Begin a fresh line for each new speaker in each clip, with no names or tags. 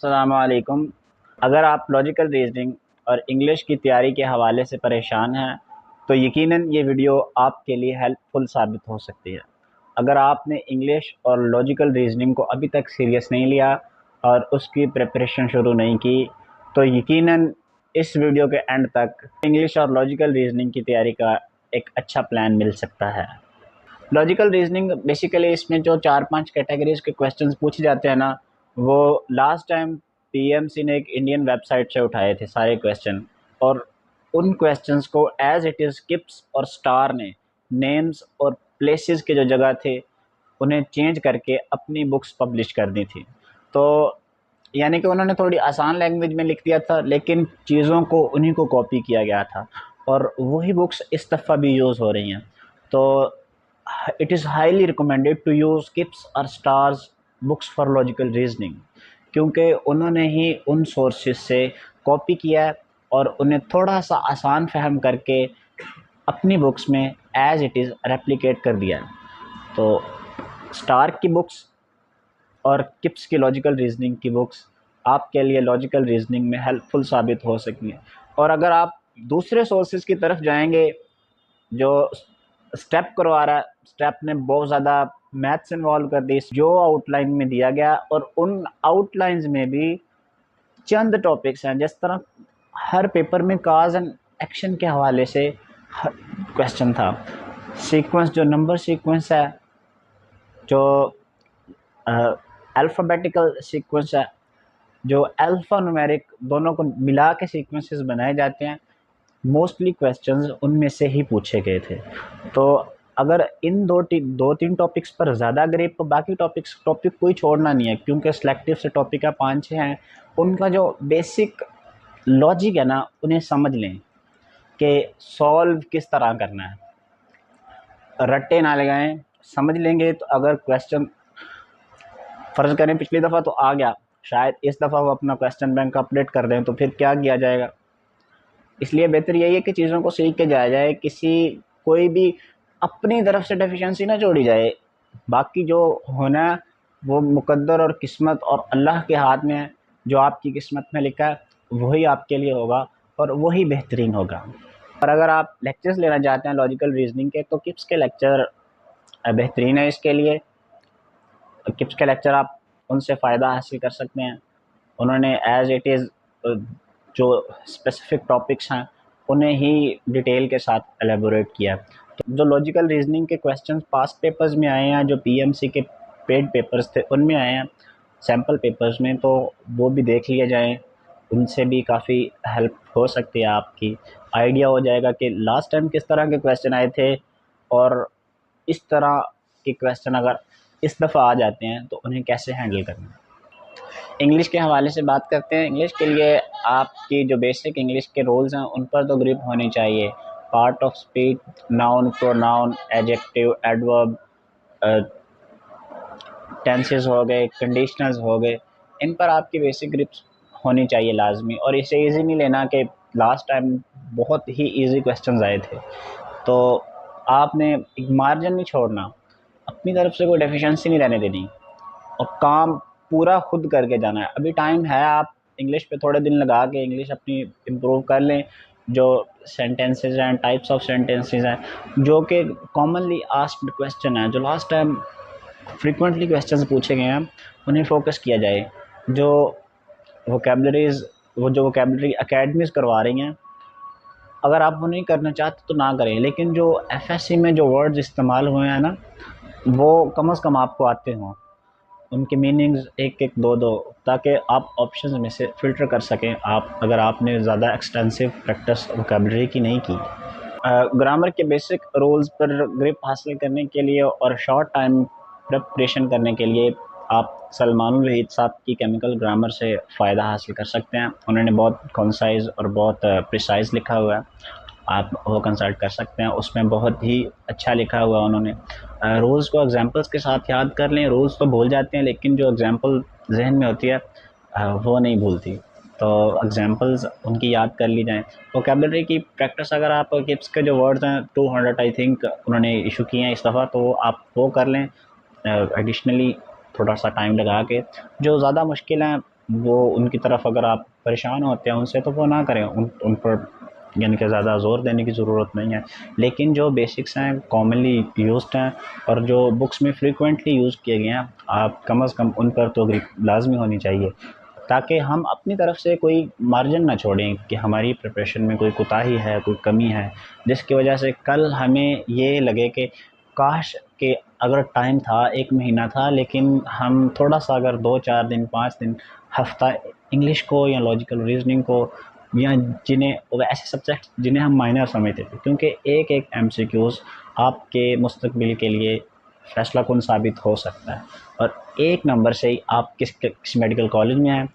अस्सलामुअलैकुम। अगर आप लॉजिकल रीजनिंग और इंग्लिश की तैयारी के हवाले से परेशान हैं तो यकीनन ये वीडियो आपके लिए हेल्पफुल साबित हो सकती है। अगर आपने इंग्लिश और लॉजिकल रीजनिंग को अभी तक सीरियस नहीं लिया और उसकी प्रिपरेशन शुरू नहीं की तो यकीनन इस वीडियो के एंड तक इंग्लिश और लॉजिकल रीजनिंग की तैयारी का एक अच्छा प्लान मिल सकता है। लॉजिकल रीजनिंग बेसिकली इसमें जो 4-5 कैटेगरीज के क्वेश्चंस पूछे जाते हैं ना, वो लास्ट टाइम पीएमसी ने एक इंडियन वेबसाइट से उठाए थे सारे क्वेश्चन, और उन क्वेश्चंस को एज इट इज़ किप्स और स्टार ने नेम्स और प्लेसेस के जो जगह थे उन्हें चेंज करके अपनी बुक्स पब्लिश कर दी थी। तो यानी कि उन्होंने थोड़ी आसान लैंग्वेज में लिख दिया था, लेकिन चीज़ों को उन्हीं को कॉपी किया गया था और वही बुक्स इस दफ़ा भी यूज़ हो रही हैं। तो it is highly recommended to use किप्स और stars books for logical reasoning, क्योंकि उन्होंने ही उन सोर्सेज से कॉपी किया है और उन्हें थोड़ा सा आसान फहम करके अपनी बुक्स में एज इट इज़ रेप्लिकेट कर दिया है। तो स्टार की बुक्स और किप्स की लॉजिकल रीजनिंग की बुक्स आपके लिए लॉजिकल रीजनिंग में हेल्पफुल साबित हो सकती हैं। और अगर आप दूसरे सोर्सेज की तरफ जाएंगे जो स्टेप करवा रहा है, स्टेप ने बहुत ज़्यादा मैथ्स इन्वॉल्व कर दी जो आउटलाइन में दिया गया, और उन आउटलाइंस में भी चंद टॉपिक्स हैं, जिस तरह हर पेपर में काज एंड एक्शन के हवाले से क्वेश्चन था। सीक्वेंस जो नंबर सीक्वेंस है, जो अल्फ़ाबेटिकल सीक्वेंस है, जो अल्फ़ा न्यूमेरिक दोनों को मिला के सीक्वेंसेस बनाए जाते हैं, मोस्टली क्वेश्चंस उनमें से ही पूछे गए थे। तो अगर इन दो तीन टॉपिक्स पर ज़्यादा ग्रिप, तो बाकी टॉपिक कोई छोड़ना नहीं है, क्योंकि सिलेक्टिव से टॉपिक है 5-6 हैं। उनका जो बेसिक लॉजिक है ना, उन्हें समझ लें कि सॉल्व किस तरह करना है, रट्टे ना लगाएं, समझ लेंगे तो अगर क्वेश्चन फ़र्ज़ करें पिछली दफ़ा तो आ गया, शायद इस दफ़ा वो अपना क्वेश्चन बैंक अपडेट कर दें तो फिर क्या किया जाएगा। इसलिए बेहतर यही है कि चीज़ों को सीख के जाया जाए, कोई भी अपनी तरफ से डेफिशिएंसी ना जोड़ी जाए। बाकी जो होना है वो मुकद्दर और किस्मत और अल्लाह के हाथ में है। जो आपकी किस्मत में लिखा है वही आपके लिए होगा और वही बेहतरीन होगा। और अगर आप लेक्चर्स लेना चाहते हैं लॉजिकल रीजनिंग के, तो किप्स के लेक्चर बेहतरीन है इसके लिए। किप्स के लेक्चर आप उनसे फ़ायदा हासिल कर सकते हैं। उन्होंने एज इट इज़ जो स्पेसिफिक टॉपिक्स हैं उन्हें ही डिटेल के साथ एलेबोरेट किया। तो जो लॉजिकल रीजनिंग के क्वेश्चंस पास्ट पेपर्स में आए हैं, जो पीएमसी के पेड पेपर्स थे उनमें आए हैं सैम्पल पेपर्स में, तो वो भी देख लिए जाएं। उनसे भी काफ़ी हेल्प हो सकती है, आपकी आइडिया हो जाएगा कि लास्ट टाइम किस तरह के क्वेश्चन आए थे और इस तरह के क्वेश्चन अगर इस दफ़ा आ जाते हैं तो उन्हें कैसे हैंडल करना है। इंग्लिश के हवाले से बात करते हैं। इंग्लिश के लिए आपकी जो बेसिक इंग्लिश के रूल्स हैं उन पर तो ग्रिप होनी चाहिए। Part of speech, noun, pronoun, adjective, adverb, tenses हो गए, कंडीशनल्स हो गए, इन पर आपकी बेसिक ग्रिप्स होनी चाहिए लाजमी। और इसे इजी नहीं लेना कि लास्ट टाइम बहुत ही इजी क्वेश्चंस आए थे, तो आपने एक मार्जिन नहीं छोड़ना, अपनी तरफ से कोई डेफिशिएंसी नहीं रहने देनी और काम पूरा खुद करके जाना है। अभी टाइम है, आप इंग्लिश पे थोड़े दिन लगा के इंग्लिश अपनी इम्प्रूव कर लें। जो सेंटेंसेस हैं, टाइप्स ऑफ सेंटेंसेस हैं जो कि कॉमनली आस्क्ड क्वेश्चन हैं, जो लास्ट टाइम फ्रीक्वेंटली क्वेश्चंस पूछे गए हैं, उन्हें फोकस किया जाए। जो वोकेबलरी अकेडमीज़ करवा रही हैं, अगर आप वो नहीं करना चाहते तो ना करें, लेकिन जो एफएससी में जो वर्ड्स इस्तेमाल हुए हैं ना, वो कम से कम आपको आते हों, उनके मीनिंग्स एक एक दो दो, ताकि आप ऑप्शंस में से फ़िल्टर कर सकें, आप अगर आपने ज़्यादा एक्सटेंसिव प्रैक्टिस वोकेबलरी की नहीं की। ग्रामर के बेसिक रूल्स पर ग्रिप हासिल करने के लिए और शॉर्ट टाइम प्रिपरेशन करने के लिए आप सलमान वहीद साहब की केमिकल ग्रामर से फ़ायदा हासिल कर सकते हैं। उन्होंने बहुत कंसाइज और बहुत प्रिसाइज लिखा हुआ है, आप वो कंसल्ट कर सकते हैं। उसमें बहुत ही अच्छा लिखा हुआ है उन्होंने। रूल्स को एग्जांपल्स के साथ याद कर लें। रूल्स तो भूल जाते हैं, लेकिन जो एग्जांपल जहन में होती है वो नहीं भूलती, तो एग्जांपल्स उनकी याद कर ली जाएं। वोकेबलरी की प्रैक्टिस, अगर आप किप्स के जो वर्ड्स हैं 200 आई थिंक उन्होंने इशू किए हैं इस दफ़ा, तो आप वो कर लें एडिशनली थोड़ा सा टाइम लगा के। जो ज़्यादा मुश्किल हैं वो उनकी तरफ अगर आप परेशान होते हैं उनसे, तो वो ना करें, उन पर यानी कि ज़्यादा ज़ोर देने की ज़रूरत नहीं है। लेकिन जो बेसिक्स हैं, कॉमनली यूज्ड हैं और जो बुक्स में फ्रीक्वेंटली यूज़ किए गए हैं, आप कम से कम उन पर तो लाजमी होनी चाहिए, ताकि हम अपनी तरफ से कोई मार्जिन ना छोड़ें कि हमारी प्रिपरेशन में कोई कोताही है, कोई कमी है, जिसकी वजह से कल हमें ये लगे कि काश कि अगर टाइम था, 1 महीना था, लेकिन हम थोड़ा-सा अगर 2-4 दिन, 5 दिन, हफ़्ता इंग्लिश को या लॉजिकल रीज़निंग को या जिन्हें वो ऐसे सब्जेक्ट जिन्हें हम माइनर समझते थे, क्योंकि एक-एक एमसीक्यूज़ आपके मुस्तकबिल के लिए फ़ैसला कुन साबित हो सकता है। और 1 नंबर से ही आप किस मेडिकल कॉलेज में हैं,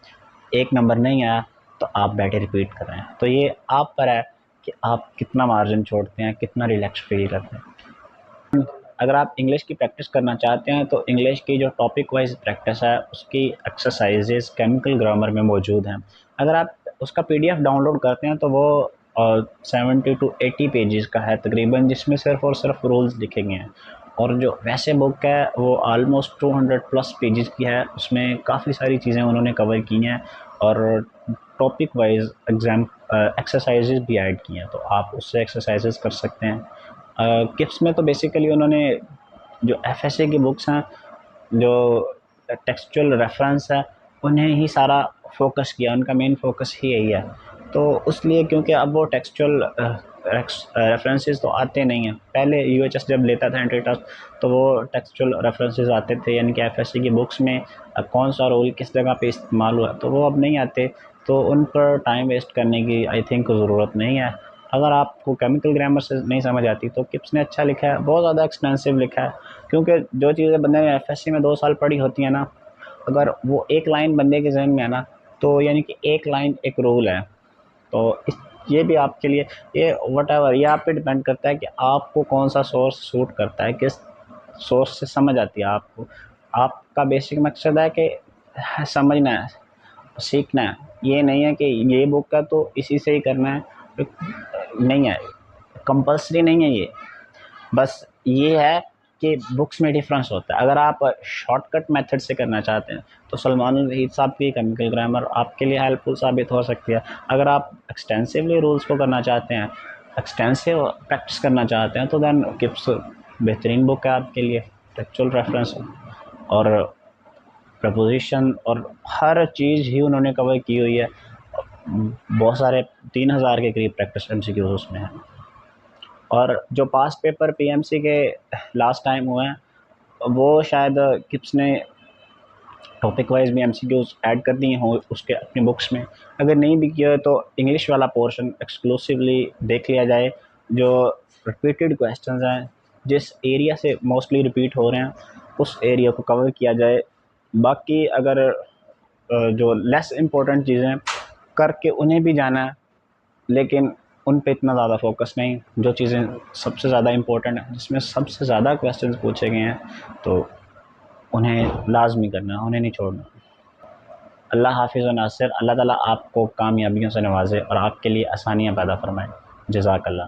1 नंबर नहीं आया तो आप बैठे रिपीट कर रहे हैं। तो ये आप पर है कि आप कितना मार्जिन छोड़ते हैं, कितना रिलैक्स फ़ील करते हैं। अगर आप इंग्लिश की प्रैक्टिस करना चाहते हैं तो इंग्लिश की जो टॉपिक वाइज प्रैक्टिस है उसकी एक्सरसाइजेस केमिकल ग्रामर में मौजूद हैं। अगर आप उसका पीडीएफ डाउनलोड करते हैं तो वो 70 टू 80 पेजेस का है तकरीबन, जिसमें सिर्फ और सिर्फ रूल्स लिखे गए हैं। और जो वैसे बुक है वो आलमोस्ट 200 प्लस पेजेस की है, उसमें काफ़ी सारी चीज़ें उन्होंने कवर की हैं और टॉपिक वाइज एग्ज़ाम एक्सरसाइजेस भी ऐड की हैं, तो आप उससे एक्सरसाइजेस कर सकते हैं। किप्स में तो बेसिकली उन्होंने जो एफएसए की बुक्स हैं, जो टेक्सचुअल रेफरेंस है, उन्हें ही सारा फोकस किया, उनका मेन फोकस ही यही है। तो उसलिए क्योंकि अब वो टेक्सचुअल रेफरेंसेस तो आते नहीं हैं, पहले यूएचएस जब लेता था एंट्री टेस्ट तो वो टेक्सचुअल रेफरेंसेस आते थे, यानी कि एफएससी की बुक्स में कौन सा रोल किस जगह पे इस्तेमाल हुआ, तो वो अब नहीं आते। तो उन पर टाइम वेस्ट करने की आई थिंक ज़रूरत नहीं है। अगर आपको केमिकल ग्रामर से नहीं समझ आती तो किप्स ने अच्छा लिखा है, बहुत ज़्यादा एक्सपेंसिव लिखा है, क्योंकि जो चीज़ें बंदे ने एफएससी में 2 साल पढ़ी होती हैं ना, अगर वो एक लाइन बंदे के जहन में है ना, तो यानी कि एक लाइन एक रूल है। तो ये भी आपके लिए, ये वट ये आप पे डिपेंड करता है कि आपको कौन सा सोर्स सूट करता है, किस सोर्स से समझ आती है आपको। आपका बेसिक मकसद है कि समझना है, सीखना है, ये नहीं है कि ये बुक है तो इसी से ही करना है, नहीं है, कंपल्सरी नहीं है ये। बस ये है कि बुक्स में डिफरेंस होता है। अगर आप शॉर्टकट मेथड से करना चाहते हैं तो सलमान वहीद साहब की केमिकल ग्रामर आपके लिए हेल्पफुल साबित हो सकती है। अगर आप एक्सटेंसिवली रूल्स को करना चाहते हैं, एक्सटेंसिव प्रैक्टिस करना चाहते हैं, तो दैन किप्स बेहतरीन बुक है आपके लिए। टेक्चुअल रेफरेंस और प्रपोजिशन और हर चीज़ ही उन्होंने कवर की हुई है। बहुत सारे 3000 के करीब प्रैक्टिस एमसीक्यूज उसमें है। और जो पास्ट पेपर पीएमसी के लास्ट टाइम हुए हैं, वो शायद किप्स ने टॉपिक वाइज भी एमसीक्यूज ऐड कर दिए हों उसके अपनी बुक्स में। अगर नहीं भी किया है तो इंग्लिश वाला पोर्शन एक्सक्लूसिवली देख लिया जाए, जो रिपीटेड क्वेश्चंस हैं, जिस एरिया से मोस्टली रिपीट हो रहे हैं उस एरिया को कवर किया जाए। बाकी अगर जो लेस इम्पोर्टेंट चीज़ें करके उन्हें भी जाना है, लेकिन उन पे इतना ज़्यादा फोकस नहीं। जो चीज़ें सबसे ज़्यादा इम्पोर्टेंट हैं, जिसमें सबसे ज़्यादा क्वेश्चंस पूछे गए हैं, तो उन्हें लाजमी करना है, उन्हें नहीं छोड़ना। अल्लाह हाफिज़ व नासिर। अल्लाह ताला आपको कामयाबियों से नवाजे और आपके लिए आसानियाँ पैदा फरमाए। जज़ाकल्लाह।